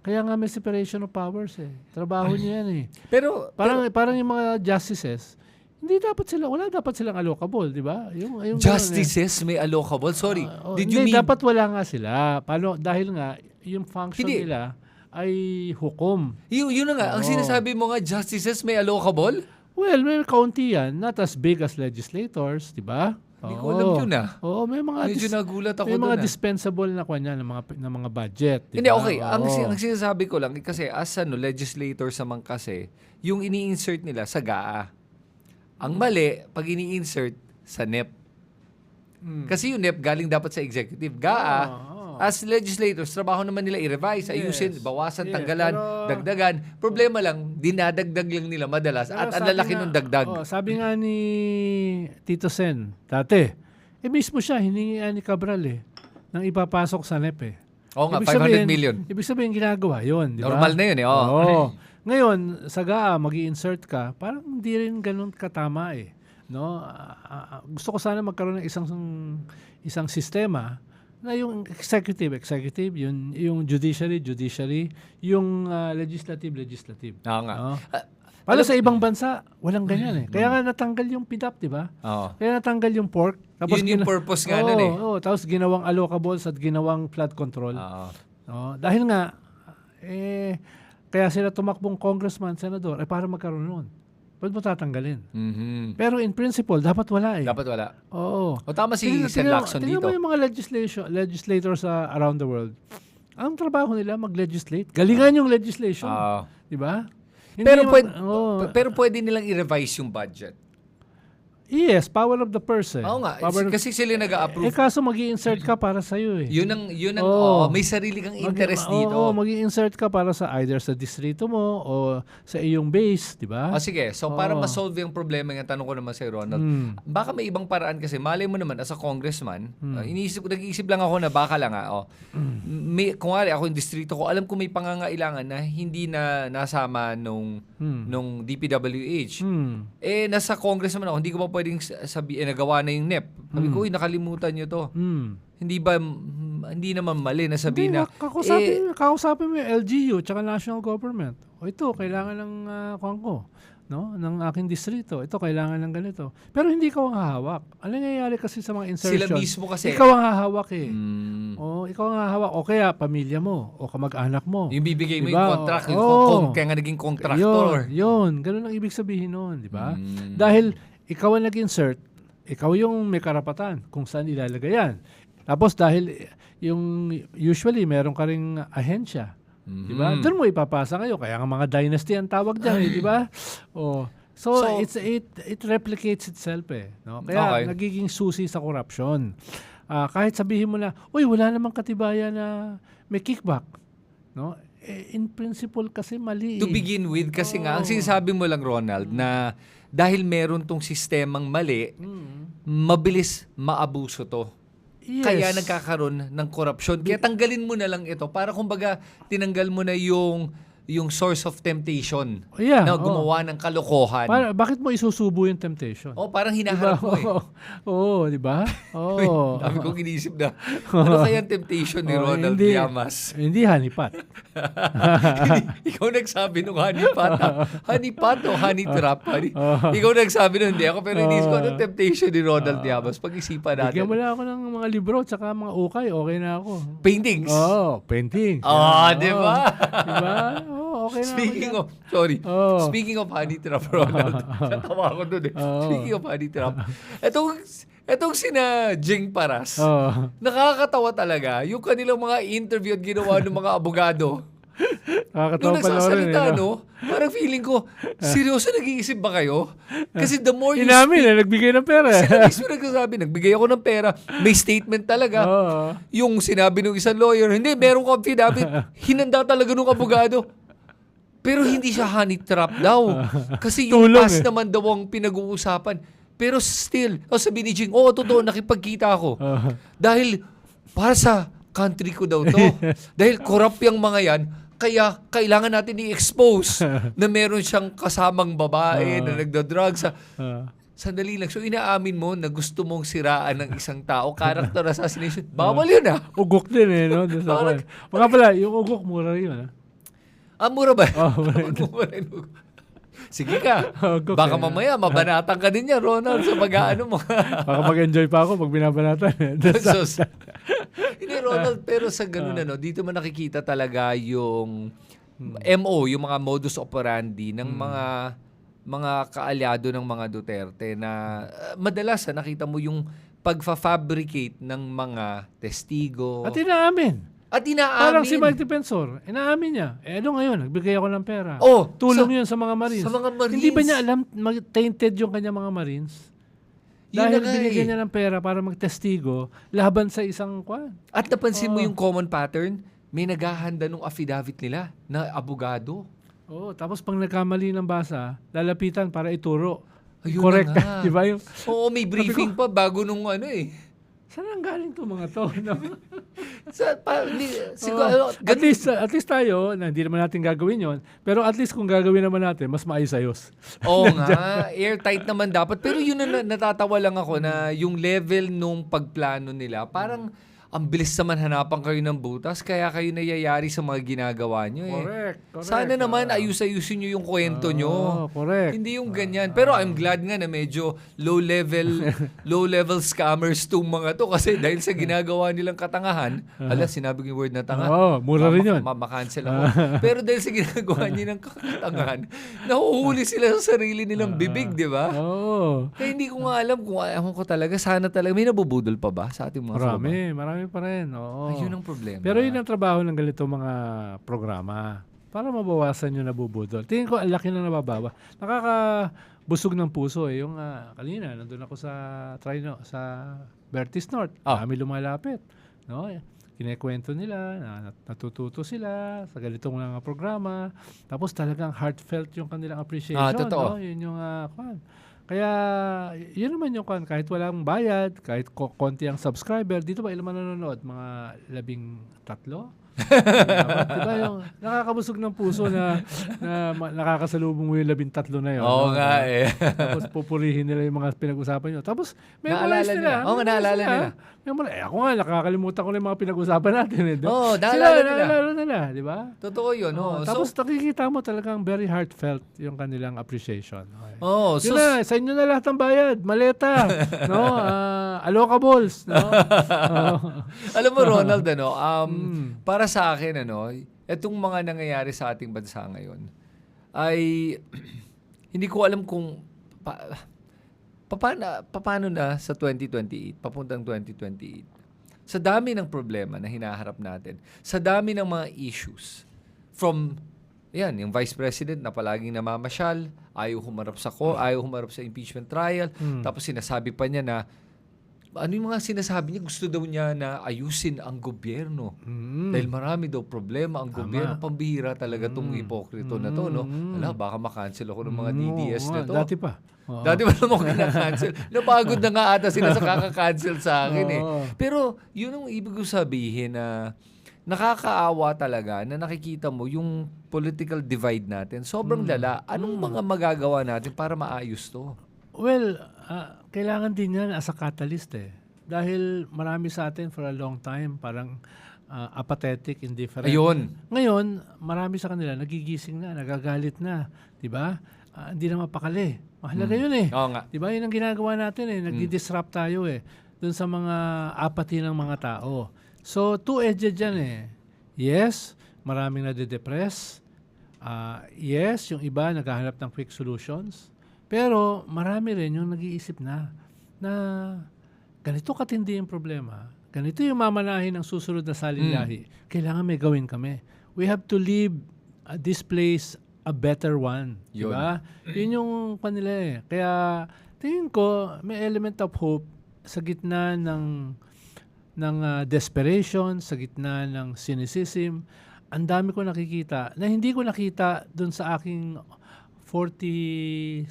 kaya nga may separation of powers eh. Trabaho niya yan eh. Pero parang yung mga justices, wala dapat silang allocable, di ba? Yung justices may allocable? Sorry. Did you mean? Dapat wala nga sila. Dahil nga, yung function nila ay hukom. Yun na nga. Ang sinasabi mo nga, justices may allocable? Well, may kaunti yan. Not as big as legislators, di ba? Hindi ko alam yun may mga medyo nagulat ako may mga dispensable na kanya ng mga budget. Diba? Hindi, okay. Ang sinasabi ko lang, kasi as legislators naman kasi, yung ini-insert nila sa GAA. Ang mali, pag ini-insert sa NEP. Kasi yung NEP galing dapat sa executive. GAA, as legislators, trabaho naman nila i-revise, ayusin, bawasan, tanggalan, dagdagan. Problema lang, dinadagdag lang nila madalas at ang lalaki ng dagdag. Sabi nga ni Tito Sen, dati, mismo siya, hiningian ni Cabral nang ipapasok sa NEP Oo nga, 500 million. Ibig sabihin, ginagawa yun, di ba? Normal na yun Ngayon, sa GAA, mag-i-insert ka, parang hindi rin ganun katama no? Gusto ko sana magkaroon ng isang sistema na yung executive, yung judiciary, yung legislative. Nga. Para sa ibang bansa, walang ganyan Kaya nga natanggal yung PDAP, di ba? Kaya natanggal yung pork. Tapos yun yung purpose nga nun tapos ginawang allocables at ginawang flood control. Dahil nga, kaya sila tumakbong congressman, senador, para magkaroon nun. Ba't mo tatanggalin? Pero in principle, dapat wala Dapat wala. Oo. Tama si Sen Lacson dito. Tingnan mo yung mga legislators around the world. Ang trabaho nila mag-legislate. Galingan yung legislation. Di ba? Pero pwede nilang i-revise yung budget. Yes, power of the purse. Oo nga, kasi sila nag-a-approve. Kaso mag-i-insert ka para sa iyo Yun ang may sarili kang interest dito. Mag-i-insert ka para sa either sa distrito mo o sa iyong base, di ba? Sige, so para ma-solve yung problema, yung tanong ko naman si Ronald, baka may ibang paraan kasi, malay mo naman, as a congressman, nag-iisip lang ako na baka lang kung ako yung distrito ko, alam ko may pangangailangan na hindi na nasama nung DPWH. Nasa congressman ako, hindi ko pa pwedeng nagawa na yung NEP. Sabi ko, nakalimutan nyo to. Hindi naman mali na sabihin na... Kakausapin mo yung LGU tsaka national government. O ito, kailangan ng ng aking distrito. Ito, kailangan ng ganito. Pero hindi ikaw ang hahawak. Ano nangyayari kasi sa mga insertion? Sila mismo kasi. Ikaw ang hahawak eh. Ikaw ang hahawak. O kaya, pamilya mo. O kamag-anak mo. Yung bibigay mo yung contract. Kaya nga naging contractor. Yun. Ganun ang ibig sabihin nun. Di ba? Dahil ikaw ang nag-insert, ikaw yung may karapatan kung saan ilalagay yan. Tapos dahil usually meron ka ring ahensya. Di ba? Doon mo ipapasa kayo. Kaya nga mga dynasty ang tawag dyan, di ba? So it replicates itself eh. No? Kaya nagiging susi sa corruption. Kahit sabihin mo na, uy, wala namang katibayan na may kickback. No? In principle kasi mali. To begin with, kasi nga, ang sinasabi mo lang, Ronald, na dahil meron tong sistemang mali, mabilis maabuso to. Yes. Kaya nagkakaroon ng korupsyon. Kaya tanggalin mo na lang ito para kumbaga tinanggal mo na yung source of temptation na gumawa ng kalokohan. Bakit mo isusubo yung temptation? Parang hinaharap mo di ba? Dami kong iniisip na, ano kaya ang temptation ni Ronald Llamas? Hindi honeypot. Ikaw nagsabi nung honeypot. Honeypot o honey trap? Ikaw nagsabi nung hindi ako, pero iniisip ko, ano temptation ni Ronald Llamas? Pag-isipan natin. Bigyan mo lang ako ng mga libro tsaka mga ukay, okay na ako. Paintings? Paintings. Di ba? Di ba? Okay na. Speaking of honey trap, Ronald. Natawa ko dun eh. Speaking of honey trap. Etong sina Jing Paras, nakakatawa talaga yung kanilang mga interview at ginawa ng mga abogado. Nung nagsasalita, parang feeling ko, seryoso nag-iisip ba kayo? Kasi the more you nagbigay ng pera. Sila mismo nagsasabi, nagbigay ako ng pera. May statement talaga. Yung sinabi ng isang lawyer, hindi, meron kang affidavit. Hinanda talaga ng abogado. Pero hindi siya honey trap daw. Kasi yung past naman daw ang pinag-uusapan. Pero still, sabi ni Jing, totoo, nakipagkita ako. Dahil para sa country ko daw to. Dahil corrupt yung mga yan, kaya kailangan natin i-expose na meron siyang kasamang babae na nagda-drugs. Sandali lang. So inaamin mo na gusto mong siraan ng isang tao, character assassination. Bawal yun Ugok din no? Mga pala, yung ugok mura yun mura ba? Mura yun. Sige ka. Baka mamaya mabanatan ka din niya, Ronald, sa pag-aano mo. Baka mag-enjoy pa ako pag binabanatan. Hindi, Ronald, pero sa ganun dito mo nakikita talaga yung yung mga modus operandi ng mga kaalyado ng mga Duterte na madalas nakita mo yung pagfa-fabricate ng mga testigo. At inaamin. Parang si Mike Defensor, inaamin niya. Ano ngayon? Nagbigay ako ng pera. Tulong yun sa mga Marines. Sa mga Marines. Hindi ba niya alam, tainted yung kanya mga Marines? Dahil binigyan niya ng pera para magtestigo laban sa isang kwan. At napansin mo yung common pattern? May naghahanda ng affidavit nila na abogado. Tapos pag nagkamali ng basa, lalapitan para ituro. Ayun correct. Na nga. Diba yung, may briefing pa bago nung Saan ang galing to mga to? At least tayo, na hindi naman natin gagawin yon, pero at least kung gagawin naman natin, mas maayos-ayos. Oo nga, airtight naman dapat. Pero yun na natatawa lang ako na yung level nung pagplano nila, parang ang bilis naman hanapan kayo ng butas, kaya kayo nayayari sa mga ginagawa nyo Correct. Sana naman ayus-ayusin nyo yung kwento nyo. Correct. Hindi yung ganyan. Pero I'm glad nga na medyo low-level scammers tong mga to kasi dahil sa ginagawa nilang katangahan, sinabi ko yung word na tanga. Mura rin yun. Makancel ako. Pero dahil sa ginagawa nilang katangahan, nahuhuli sila sa sarili nilang bibig, di ba? Kaya hindi ko nga alam kung talaga, sana talaga, may nabubudol pa ba sa ating mga Marami pa rin. Ayun ang problema. Pero yun ang trabaho ng ganito mga programa para mabawasan yung nabubudol. Tingin ko ang laki na nababawa. Nakakabusog ng puso yung kanina nandun ako sa Bertis North. Kami lumalapit. Kinekwento nila, natututo sila sa ganitong mga programa. Tapos talagang heartfelt yung kanilang appreciation. Totoo. Yun yung kaya, yun naman yung kahit walang bayad, kahit konti ang subscriber, dito ba ilan man nanonood? Mga 13? Diba yung nakakabusog ng puso na nakakasalubong mo yung 13 na yun. Oo nga eh. Tapos pupurihin nila yung mga pinag-usapan nyo. Tapos memorize nila. Oo nga, naalala nila. Ako nga, nakakalimutan ko na yung mga pinag-usapan natin. Oo, naalala nila. Di ba? Totoo yun. Tapos nakikita mo talagang very heartfelt yung kanilang appreciation. Okay. So, sa inyo na lahat ng bayad. Maleta. No? Allocables. No? Alam mo, Ronald, para sa akin, itong mga nangyayari sa ating bansa ngayon ay hindi ko alam kung paano na sa 2028, papuntang 2028. Sa dami ng problema na hinaharap natin, sa dami ng mga issues, from yung Vice President na palaging namamasyal, ayaw humarap sa impeachment trial, tapos sinasabi pa niya na ano yung mga sinasabi niya? Gusto daw niya na ayusin ang gobyerno. Dahil marami daw problema ang gobyerno. Pambihira talaga itong hipokrito na to. No? Wala, baka makancel ako ng mga DDS na to. Dati pa. Dati pa naman kinakancel. Napagod na nga ata sila sa kakakancel sa akin eh. Pero yun ang ibig ko sabihin na nakakaawa talaga na nakikita mo yung political divide natin. Sobrang lala. Anong mga magagawa natin para maayos to? Well, kailangan din yan as a catalyst eh. Dahil marami sa atin for a long time parang apathetic, indifferent. Ayun. Ngayon, marami sa kanila nagigising na, nagagalit na. Diba? Hindi na mapakali. Mahalaga yun eh. Oo nga. Diba? Yun ang ginagawa natin eh. Nagdi-disrupt tayo eh. Dun sa mga apathy ng mga tao. So, two-edged yan eh. Yes, maraming nade-depress. Yes, yung iba naghahanap ng quick solutions. Pero marami rin yung nag-iisip na ganito katindi yung problema. Ganito yung mamanahin ng susunod na salinlahi. Kailangan may gawin kami. We have to leave this place a better one. Diba? Yun yung kanila eh. Kaya tingin ko may element of hope sa gitna ng desperation, sa gitna ng cynicism. Ang dami ko nakikita na hindi ko nakita dun sa aking 48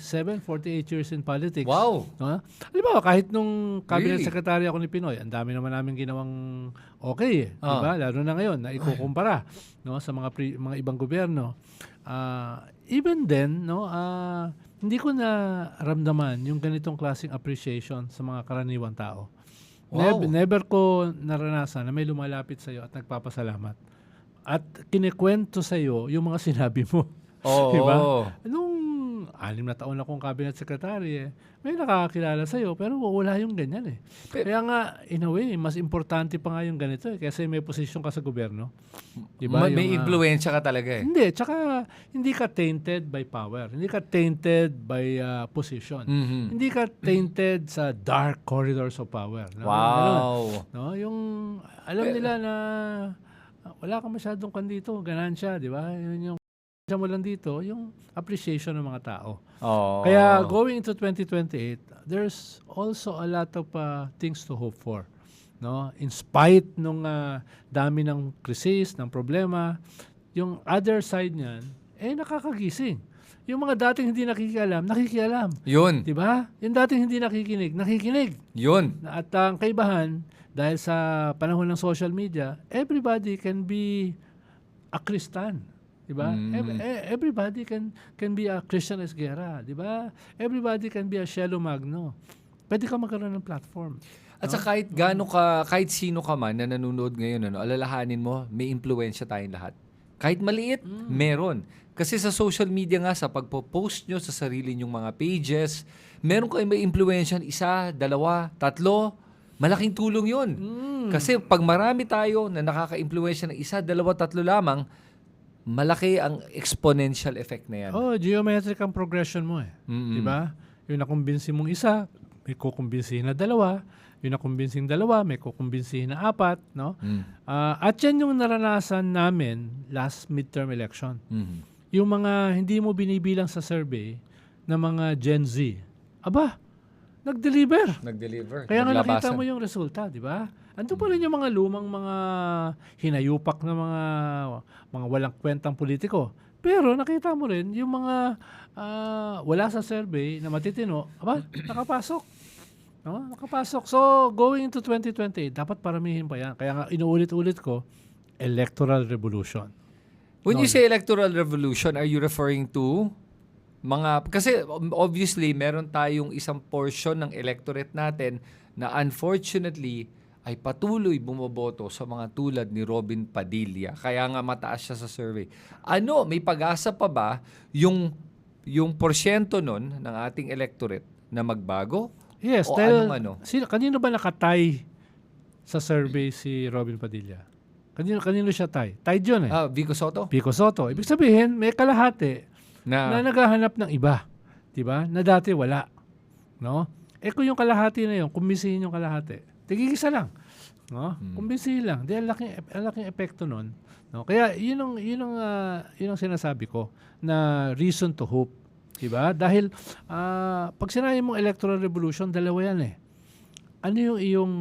years in politics. Wow! Halimbawa, kahit nung cabinet secretary ako ni Pinoy, ang dami naman namin ginawang okay eh. Diba? Lalo na ngayon, na ikukumpara sa mga ibang gobyerno. Even then, hindi ko na ramdaman yung ganitong klaseng appreciation sa mga karaniwang tao. Wow. Never ko naranasan na may lumalapit sa'yo at nagpapasalamat. At kinikwento sa'yo yung mga sinabi mo. Diba? Nung 6 na taon akong cabinet secretary may nakakakilala sa'yo pero wala yung ganyan eh. Kaya nga, in a way, mas importante pa nga yung ganito kasi may posisyon ka sa gobyerno. Diba? May influensya ka talaga eh. Hindi, tsaka hindi ka tainted by power. Hindi ka tainted by position. Hindi ka tainted sa dark corridors of power. No? Wow! No? Yung alam nila na wala ka masyadong kandito, ganansya, di ba? Yun yung mo lang dito, yung appreciation ng mga tao. Kaya going into 2028, there's also a lot of things to hope for. No? In spite nung dami ng krisis, ng problema, yung other side niyan, nakakagising. Yung mga dating hindi nakikialam. Yun. Diba? Yung dating hindi nakikinig. Yun. At ang kaibahan, dahil sa panahon ng social media, everybody can be a Christian. Diba? Everybody can be a Christian Esguerra. Diba? Everybody can be a Shelo Magno. Pwede ka magkaroon ng platform. At sa kahit sino ka man na nanonood ngayon, alalahanin mo, may impluwensya tayong lahat. Kahit maliit, meron. Kasi sa social media nga, sa pagpo-post nyo sa sarili nyong mga pages, meron kayong may impluwensya, 1, 2, 3, malaking tulong yun. Kasi pag marami tayo na nakaka-impluwensya ng 1, 2, 3 lamang, malaki ang exponential effect na yan. Geometric ang progression mo eh. Diba? Yung nakumbinsi mong 1, may kukumbinsihin na 2. Yung nakumbinsihin 2, may kukumbinsihin na 4. No? At yan yung naranasan namin last midterm election. Yung mga hindi mo binibilang sa survey na mga Gen Z. Aba, nag-deliver. Kaya nga nakita mo yung resulta, di ba? Ando pa rin yung mga lumang mga hinayupak na mga walang kwentang politiko. Pero nakita mo rin yung mga wala sa survey na matitino, aba, nakapasok. No? Nakapasok. So, going into 2020, dapat paramihin pa yan. Kaya nga, inuulit-ulit ko, electoral revolution. When you say electoral revolution, are you referring to kasi obviously meron tayong isang portion ng electorate natin na unfortunately ay patuloy bumoboto sa mga tulad ni Robin Padilla. Kaya nga mataas siya sa survey. May pag-asa pa ba yung porsyento nun ng ating electorate na magbago? Yes, o dahil kanino ba nakatay sa survey si Robin Padilla? Kanino siya tay? Tied yun eh. Vico Soto? Vico Soto. Ibig sabihin, may kalahati na naghahanap ng iba. Diba? Na dati wala. No? Kung yung kalahati na yun, kumbisihin yung kalahati. Tigigisa lang. No? Kumbisihin lang. Di, ang laking epekto nun. No? Kaya yun ang sinasabi ko na reason to hope. Diba? Dahil pag sinabi mong electoral revolution, dalawa yan eh. Ano yung iyong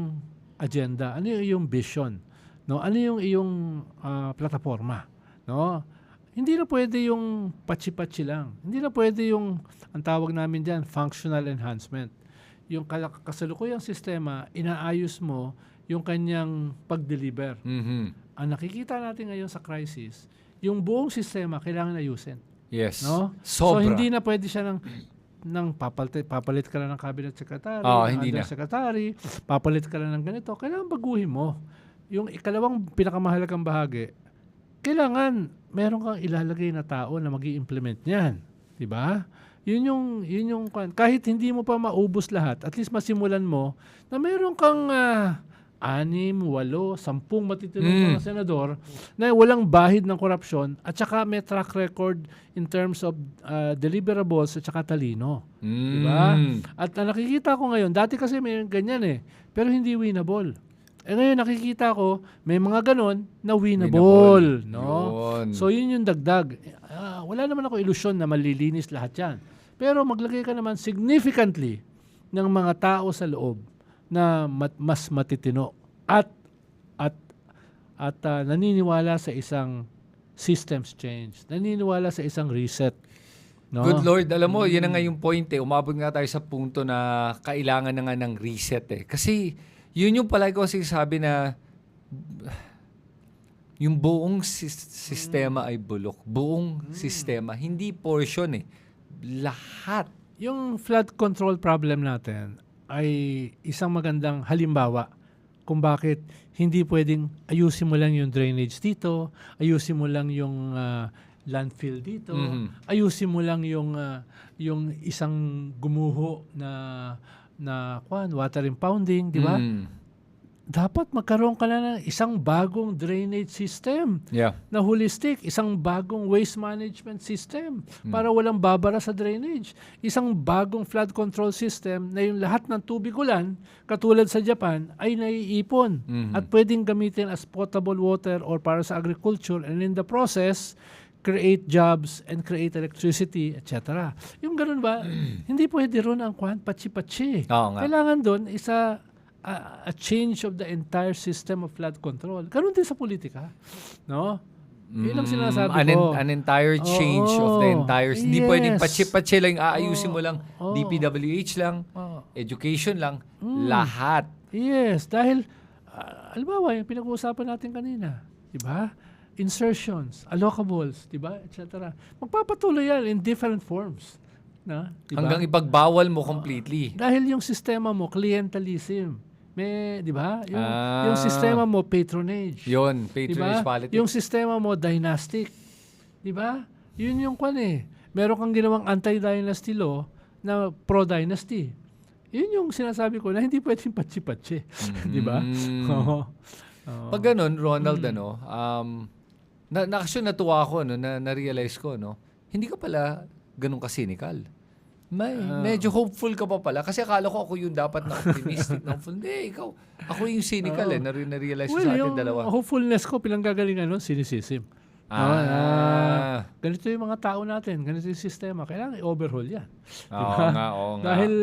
agenda? Ano yung iyong vision? No? Ano yung iyong plataforma? No? Hindi na pwede yung patsi-patsi lang. Hindi na pwede yung, ang tawag namin dyan, functional enhancement. Yung kasalukuyang sistema, inaayos mo yung kanyang pag-deliver. Mm-hmm. Ang nakikita natin ngayon sa crisis, yung buong sistema kailangan ayusin. Yes. No? Sobra. So hindi na pwede siya ng papalit ka lang ng cabinet secretary, hindi na. secretary, papalit ka lang ng ganito. Kailangan baguhin mo. Yung ikalawang pinakamahalagang bahagi, kailangan meron kang ilalagay na tao na mag-i-implement niyan. Diba? Yun yung kahit hindi mo pa maubos lahat, at least masimulan mo na meron kang 6, 8, 10 matitinong mga senador na walang bahid ng korupsyon at saka may track record in terms of deliverables at saka talino. Diba? At nakikita ko ngayon, dati kasi may ganyan eh, pero hindi winnable. Ngayon nakikita ko, may mga ganon na winnable. No? Yun. So yun yung dagdag. Wala naman ako ilusyon na malilinis lahat yan. Pero maglagay ka naman significantly ng mga tao sa loob na mas matitino at naniniwala sa isang systems change. Naniniwala sa isang reset. No? Good Lord, alam mo, yan na nga yung point eh. Umabot nga tayo sa punto na kailangan na nga ng reset eh. Kasi yun yung palagi ko sabi na yung buong sistema ay bulok. Buong sistema. Hindi portion eh. Lahat. Yung flood control problem natin ay isang magandang halimbawa kung bakit hindi pwedeng ayusin mo lang yung drainage dito, ayusin mo lang yung landfill dito, ayusin mo lang yung isang gumuho na water impounding, di ba? Dapat magkaroon ka na ng isang bagong drainage system na holistic, isang bagong waste management system para walang babara sa drainage. Isang bagong flood control system na yung lahat ng tubig ulan, katulad sa Japan, ay naiipon at pwedeng gamitin as potable water or para sa agriculture, and in the process, create jobs and create electricity, etc. Yung ganun ba, hindi pwede ron ang patsi-patsi. Kailangan doon a change of the entire system of flood control. Ganun din sa politika. No? Yun ang sinasabi ko. An entire change of the entire... Hindi pwedeng patsi-patsi lang, aayusin mo lang, DPWH lang, education lang, lahat. Yes, dahil, halimbawa, yung pinag-uusapan natin kanina, di ba? Insertions, allocables, di ba? Etc. Magpapatuloy yan in different forms. Na, diba? Hanggang ipagbawal mo completely. Dahil yung sistema mo, clientelism. May, di ba? Yung sistema mo, patronage. Yun, patronage diba? politics. Yung sistema mo, dynastic. Di ba? Yun yung kwan eh. Meron kang ginawang anti-dynasty law na pro-dynasty. Yun yung sinasabi ko na hindi pwedeng patsi-patsi. Di ba? Pag ganun, Ronald, actually natuwa ako, na-realize ko, hindi ka pala ganun ka-cynical. Medyo hopeful ka pa pala. Kasi akala ko ako yung dapat na optimistic. Hindi, ikaw. Ako yung cynical na-realize ko sa atin dalawa. Yung hopefulness ko, pinanggagalingan nun, cynicism. Ganito yung mga tao natin, ganito yung sistema. Kailangan i-overhaul yan. Oo nga. Dahil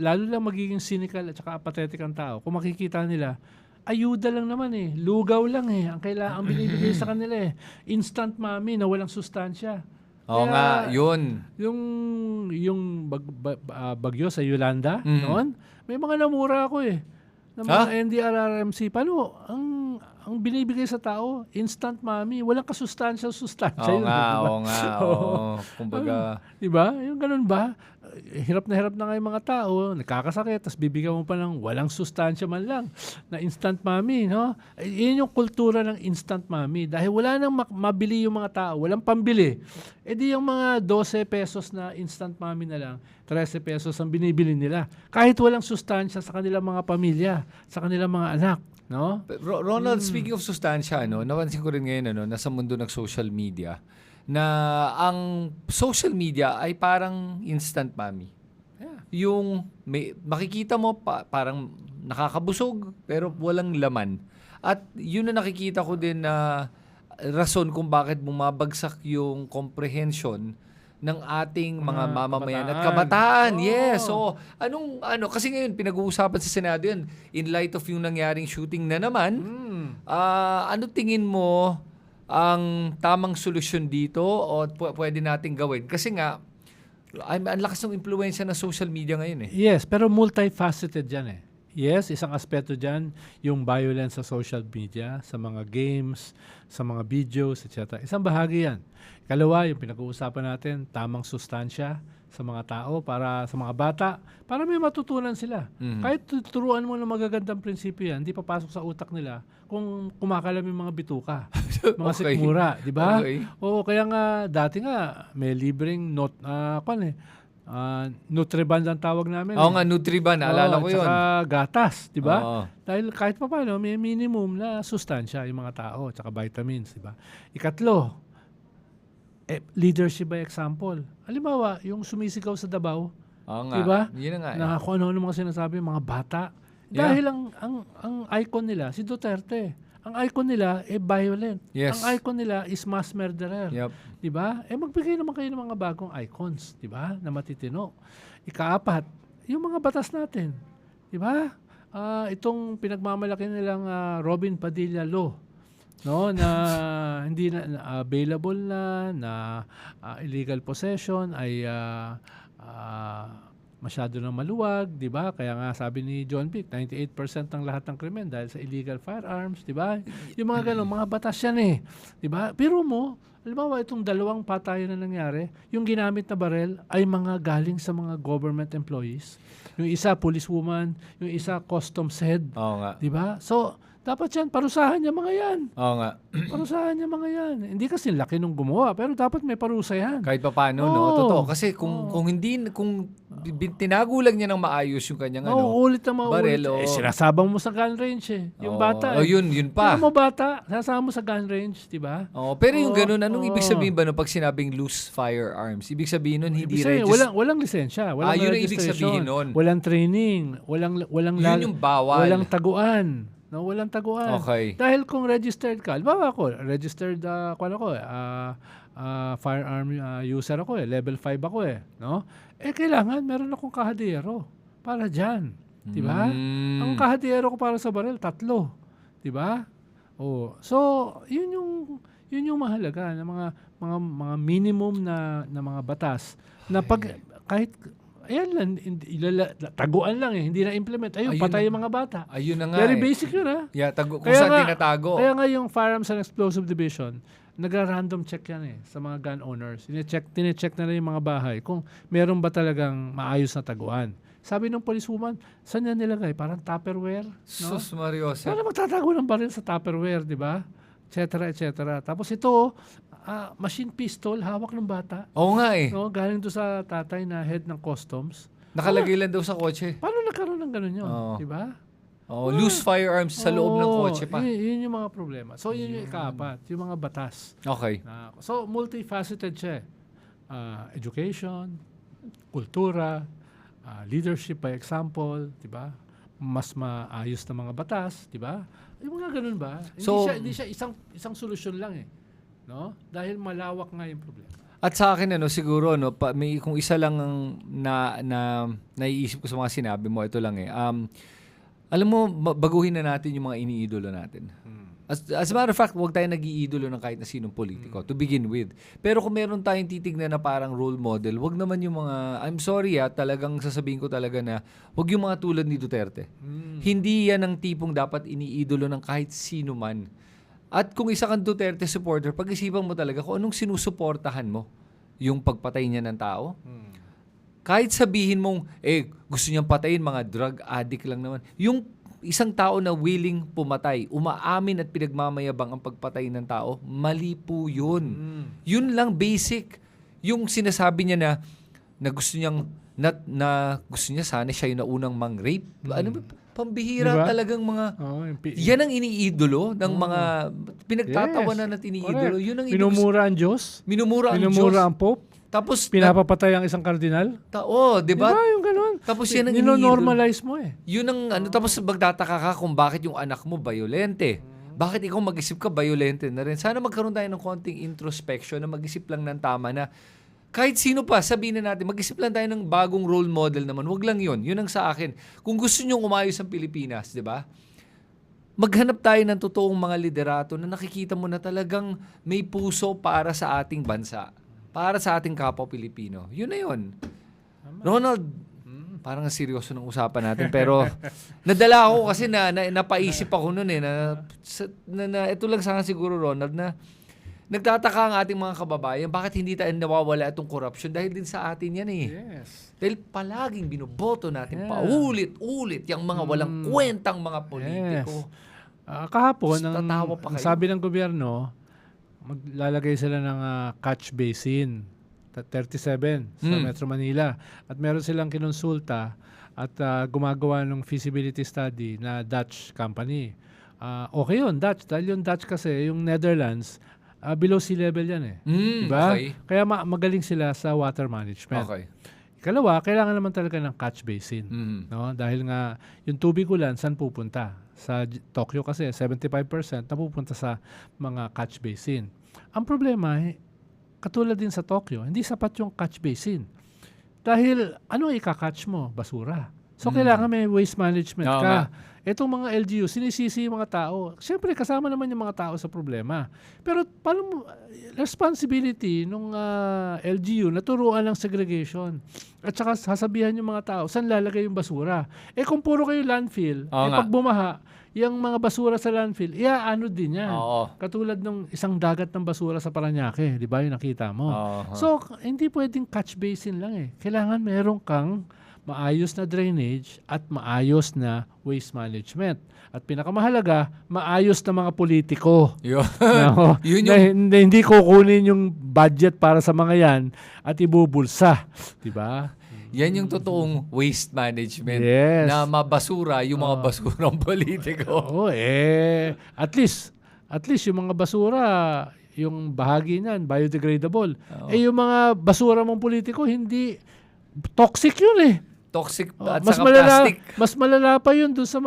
lalo lang magiging cynical at saka apathetic ang tao. Kung makikita nila, ayuda lang naman eh. Lugaw lang eh. Ang binibigay sa kanila eh. Instant mommy na walang sustansya. Oo nga, yun. Yung bagyo sa Yolanda, noon, may mga namura ako eh. ng mga NDRRMC. Paano ang binibigay sa tao, instant mommy, walang kasustansya yun. Oo nga. Kumbaga, diba? Yung ganun ba? Hirap na nga yung mga tao, nakakasakit, tapos bibigyan mo pa ng walang sustansya man lang na instant mommy, no? Yun yung kultura ng instant mommy. Dahil wala nang mabili yung mga tao, walang pambili. Di yung mga 12 pesos na instant mommy na lang, 13 pesos ang binibili nila. Kahit walang sustansya sa kanilang mga pamilya, sa kanilang mga anak. No? Ronald, speaking of sustansya, napansin ko rin ngayon, nasa mundo ng social media, na ang social media ay parang instant mommy. Yeah. Yung makikita mo parang nakakabusog pero walang laman. At yun na nakikita ko din na rason kung bakit bumabagsak yung comprehension ng ating mga mamamayan at kabataan. Yes. So, kasi ngayon pinag-uusapan sa Senado yan in light of yung nangyaring shooting na naman. Ano tingin mo ang tamang solusyon dito o pwede nating gawin? Kasi nga, ang lakas ng impluwensya ng social media ngayon eh. Yes, pero multifaceted yan eh. Yes, isang aspeto dyan, yung violence sa social media, sa mga games, sa mga videos, etc. Isang bahagi yan. Ikalawa, yung pinag-uusapan natin, tamang sustansya sa mga tao, para sa mga bata, para may matutunan sila. Kahit turuan mo ng magagandang prinsipyo yan, hindi papasok sa utak nila kung kumakalam yung mga bituka, mga sikmura, di ba? Okay. Oo, kaya nga, dati nga, may libreng Nutriban ang tawag namin. Oo nga, Nutriban, naalala ko yun. Tsaka gatas, di ba? Dahil kahit pa paano, may minimum na sustansya yung mga tao, tsaka vitamins, di ba? Ikatlo, leadership by example. Halimbawa, yung sumisigaw sa Davao, di ba? Yun nga. Na kung ano mga sinasabi, mga bata. Dahil ang icon nila, si Duterte. Ang icon nila, violent. Yes. Ang icon nila is mass murderer. Yep. Diba? Magbigay naman kayo ng mga bagong icons, diba? Na matitino. Ikaapat, yung mga batas natin. Diba? Itong pinagmamalaki nilang Robin Padilla Law, no, na hindi na available na illegal possession ay masyado nang maluwag, 'di ba? Kaya nga sabi ni John Vic, 98% ng lahat ng krimen dahil sa illegal firearms, 'di ba? Yung mga ganun, mga batas yan eh. 'Di ba? Pero mo, halimbawa itong 2 patayan na nangyari, yung ginamit na barel ay mga galing sa mga government employees. Yung isa policewoman, yung isa customs head. Oo nga. 'Di ba? So, dapat yan, parusahan niya mga yan. Oo nga. Parusahan niya mga yan. Hindi kasi laki nung gumawa, pero dapat may parusa yan. Kahit pa paano, no? Totoo. Kasi kung tinago lang niya ng maayos yung kanyang mauulit na mauulit. Barelo. Sinasabang mo sa gun range eh. Yung bata. Yun pa. Pero mo bata, sinasama mo sa gun range, di ba? Pero yung ganun, anong ibig sabihin ba no, pag sinabing loose firearms? Ibig sabihin nun, hindi registered. Walang lisensya. Walang yun ang ibig sabihin nun. Walang training. Yun yung bawal. Walang taguan. No, walang taguan. Okay. Dahil kung registered ka, halimbawa ako, registered firearm user ako level 5 ako no? Kailangan meron akong kahadiyero para diyan, 'di ba? Ang kahadiyero ko para sa baril 3, 'di ba? So, yun yung mahalaga na mga minimum na mga batas na pag kahit ayan lang, taguan lang hindi na-implement. Ayun, patay yung mga bata. Ayun na nga. Very basic yun Yeah, kung saan tinatago. Kaya nga yung Firearms and Explosive Division, nagra-random check yan sa mga gun owners. Tine-check na lang yung mga bahay kung meron ba talagang maayos na taguan. Sabi ng policewoman, saan yan nilagay? Parang Tupperware. No? Sus Mariosa. Paano magtatago ng baril sa Tupperware, di ba? etc. Tapos ito, machine pistol, hawak ng bata. Oo nga eh. No, galing doon sa tatay na head ng customs. Nakalagay lang daw sa kotse. Paano nagkaroon ng ganun yun? Diba? Loose firearms sa loob ng kotse pa. Yun yung mga problema. So, yun yung ikaapat. Yung mga batas. Okay. So, multifaceted siya. Education, kultura, leadership by example, diba? Mas maayos na mga batas, diba? Yung mga ganun ba? Hindi siya isang solusyon lang eh. No? Dahil malawak nga yung problema. At sa akin siguro may kung isa lang ang naiisip ko sa mga sinabi mo, ito lang eh. Alam mo, baguhin na natin yung mga iniidolo natin. As a matter of fact, huwag tayo nag-iidolo ng kahit na sinong politiko to begin with. Pero kung meron tayong titignan na parang role model, huwag naman yung mga, I'm sorry talagang sasabihin ko talaga na huwag yung mga tulad ni Duterte. Hindi yan ang tipong dapat iniidolo ng kahit sino man. At kung isa kang Duterte supporter, pag-isipan mo talaga kung anong sinusuportahan mo. Yung pagpatay niya ng tao. Kahit sabihin mong, gusto niyang patayin, mga drug addict lang naman. Yung isang tao na willing pumatay, umaamin at pinagmamayabang ang pagpatay ng tao, mali po yun. Yun lang basic. Yung sinasabi niya na gusto niyang, na gusto niya sana siya yung naunang mang-rape. Ano ba? Pambihira diba? Talagang mga, yan ang iniidolo ng mga pinagtatawanan at iniidolo. Yun ang minumura ang Diyos. Minumura ang Pope. Tapos pinapapatay ang isang kardinal? Di ba? Yung ganun. Tapos yan ang nino-normalize mo Yun ang tapos magtataka ka kung bakit yung anak mo violente. Bakit ikaw mag-isip ka violente na rin? Sana magkaroon tayo ng konting introspection na mag-isip lang ng tama na kahit sino pa, sabihin na natin, mag-isip lang tayo ng bagong role model naman. Wag lang yun. Yun ang sa akin. Kung gusto nyong umayos ang Pilipinas, di ba? Maghanap tayo ng totoong mga liderato na nakikita mo na talagang may puso para sa ating bansa. Para sa ating kapwa Pilipino. Yun na yun. Ronald, parang seryoso ng usapan natin. Pero nadala ako kasi napaisip ako noon na ito lang sana siguro, Ronald, na nagtataka ang ating mga kababayan bakit hindi tayo nawawala itong corruption dahil din sa atin yan Yes. Dahil palaging binoboto natin paulit-ulit yung mga walang kwentang mga politiko. Yes. Kahapon, ang sabi ng gobyerno, maglalagay sila ng catch basin 37 sa Metro Manila at meron silang kinonsulta at gumagawa ng feasibility study na Dutch company. Okay yun, Dutch. Dahil yung Dutch kasi, yung Netherlands, below sea level yan diba? Okay. Kaya magaling sila sa water management. Okay. Ikalawa, kailangan naman talaga ng catch basin. No? Dahil nga, yung tubig ulan, saan pupunta? Sa Tokyo kasi, 75% napupunta sa mga catch basin. Ang problema, katulad din sa Tokyo, hindi sapat yung catch basin. Dahil, ano ikakatch mo? Basura. So, kailangan may waste management ka. Itong mga LGU, sinisisi yung mga tao. Siyempre, kasama naman yung mga tao sa problema. Pero, paano responsibility ng LGU na turuan ng segregation? At saka sasabihan yung mga tao, saan lalagay yung basura? Kung puro kayo landfill, pag bumaha, yung mga basura sa landfill, ano din yan. Katulad ng isang dagat ng basura sa Parañaque, di ba yung nakita mo? So, hindi pwedeng catch basin lang Kailangan meron kang maayos na drainage at maayos na waste management. At pinakamahalaga, maayos na mga politiko. Na hindi kukunin yung budget para sa mga yan at ibubulsa. Diba? Yan yung totoong waste management. Yes. Na mabasura yung mga basurang politiko. At least yung mga basura, yung bahagi niyan, biodegradable. Yung mga basura mong politiko, hindi toxic yun Toxic at saka plastic. Mas malala pa yun doon sa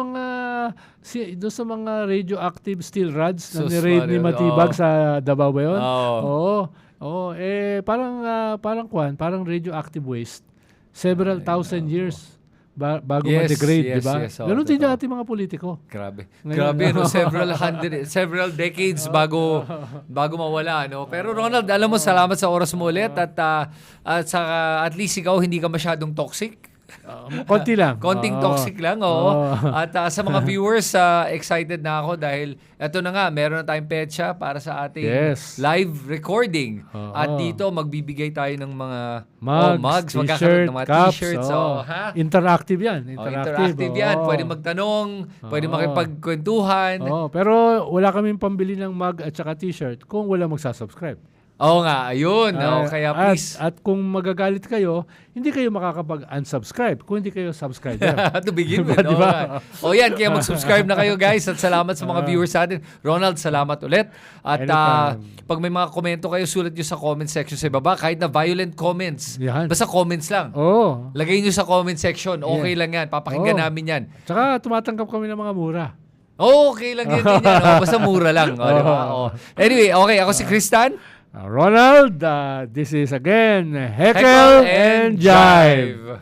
mga radioactive steel rods na ni-raid ni Matibag sa Davao ba yun? Parang radioactive waste. Several thousand years bago ma-degrade, di ba? Ganun din yung ating mga politiko. Grabe. Grabe, several decades bago mawala, no? Pero Ronald, alam mo, salamat sa oras mo ulit at least ikaw hindi ka masyadong toxic. Konti lang. Konting toxic lang, At sa mga viewers, excited na ako dahil eto na nga, meron na tayong petsa para sa ating live recording. At dito, magbibigay tayo ng mga mugs, t-shirt, ng mga cups, t-shirts. Interactive yan. Interactive yan. Pwede magtanong, pwede makipagkwentuhan. Pero wala kaming pambili ng mug at saka t-shirt kung wala magsasubscribe. Oo nga, ayun. Kaya please. At kung magagalit kayo, hindi kayo makakapag-unsubscribe kung hindi kayo subscriber. To begin with. Diba? Yan, kaya mag-subscribe na kayo guys at salamat sa mga viewers natin. Ronald, salamat ulit. At pag may mga komento kayo, sulat nyo sa comment section sa baba. Kahit na violent comments. Basta comments lang. Lagay nyo sa comment section. Okay lang yan. Papakinggan namin yan. Tsaka tumatanggap kami ng mga mura. Okay lang yan. Basta mura lang. Diba? Anyway, okay. Ako si Kristan. Ronald, this is again Heckle and Jive.